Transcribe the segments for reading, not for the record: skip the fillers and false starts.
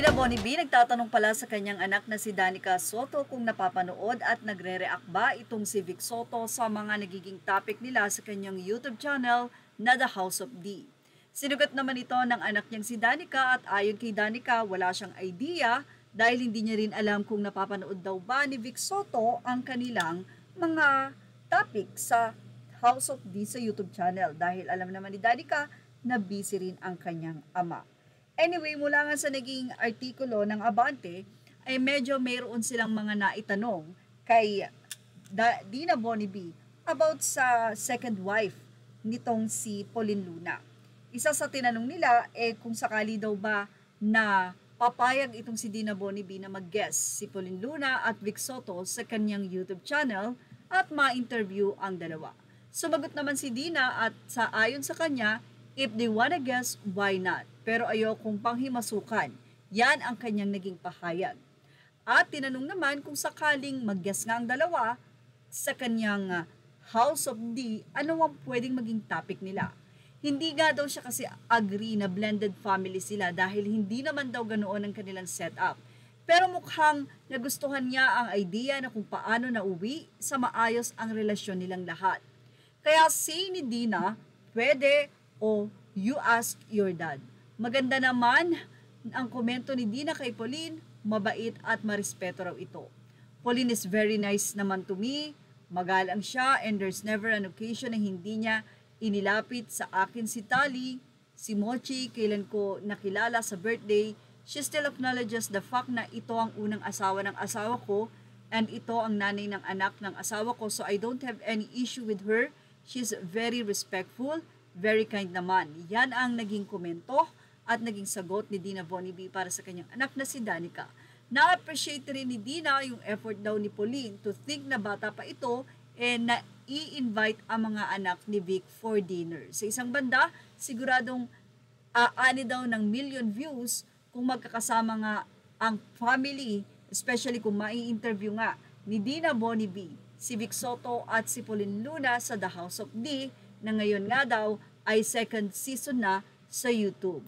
Dina Bonnevie nagtatanong pala sa kanyang anak na si Danica Soto kung napapanood at nagre-react ba itong si Vic Soto sa mga nagiging topic nila sa kanyang YouTube channel na The House of D. Sinugat naman ito ng anak niyang si Danica at ayon kay Danica wala siyang idea dahil hindi niya rin alam kung napapanood daw ba ni Vic Soto ang kanilang mga topic sa House of D sa YouTube channel dahil alam naman ni Danica na busy rin ang kanyang ama. Anyway, mula nga sa naging artikulo ng Abante, ay medyo mayroon silang mga naitanong kay Dina Bonnevie about sa second wife nitong si Pauline Luna. Isa sa tinanong nila kung sakali daw ba na papayag itong si Dina Bonnevie na mag-guest si Pauline Luna at Vic Soto sa kanyang YouTube channel at ma-interview ang dalawa. Sumagot naman si Dina at ayon sa kanya, if they wanna guess, why not? Pero ayokong panghimasukan. Yan ang kanyang naging pahayag. At tinanong naman kung sakaling mag-guess nga ang dalawa sa kanyang House of D, ano ang pwedeng maging topic nila. Hindi nga daw siya kasi agree na blended family sila dahil hindi naman daw ganoon ang kanilang setup. Pero mukhang nagustuhan niya ang idea na kung paano nauwi sa maayos ang relasyon nilang lahat. Kaya say ni Dina, pwede o you ask your dad. Maganda naman ang komento ni Dina kay Pauline, mabait at marespeto raw ito. Pauline is very nice naman to me, magalang siya and there's never an occasion na hindi niya inilapit sa akin si Tali, si Mochi, kailan ko nakilala sa birthday. She still acknowledges the fact na ito ang unang asawa ng asawa ko and ito ang nanay ng anak ng asawa ko, so I don't have any issue with her. She's very respectful, very kind naman. Yan ang naging komento at naging sagot ni Dina Bonnevie para sa kanyang anak na si Danica. Na-appreciate rin ni Dina yung effort daw ni Pauline to think na bata pa ito na i-invite ang mga anak ni Vic for dinner. Sa isang banda, siguradong aani daw ng million views kung magkakasama nga ang family, especially kung mai-interview nga ni Dina Bonnevie, si Vic Soto at si Pauline Luna sa The House of D na ngayon nga daw ay second season na sa YouTube.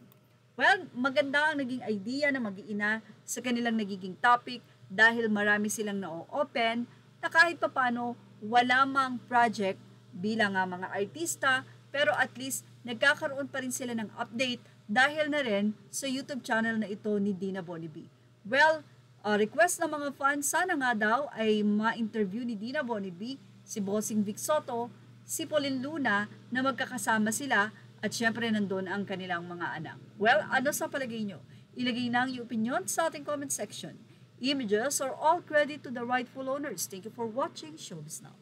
Well, maganda ang naging idea na mag-iina sa kanilang nagiging topic dahil marami silang na-open na kahit papano wala mang project bilang mga artista pero at least nagkakaroon pa rin sila ng update dahil na rin sa YouTube channel na ito ni Dina Bonnevie. Well, request ng mga fans sana nga daw ay ma-interview ni Dina Bonnevie si Bossing Vic Soto, si Pauline Luna na magkakasama sila at syempre nandun ang kanilang mga anak. Well, ano sa palagay nyo? Ilagay na ang iyong opinion sa ating comment section. Images are all credit to the rightful owners. Thank you for watching Showbiz Now.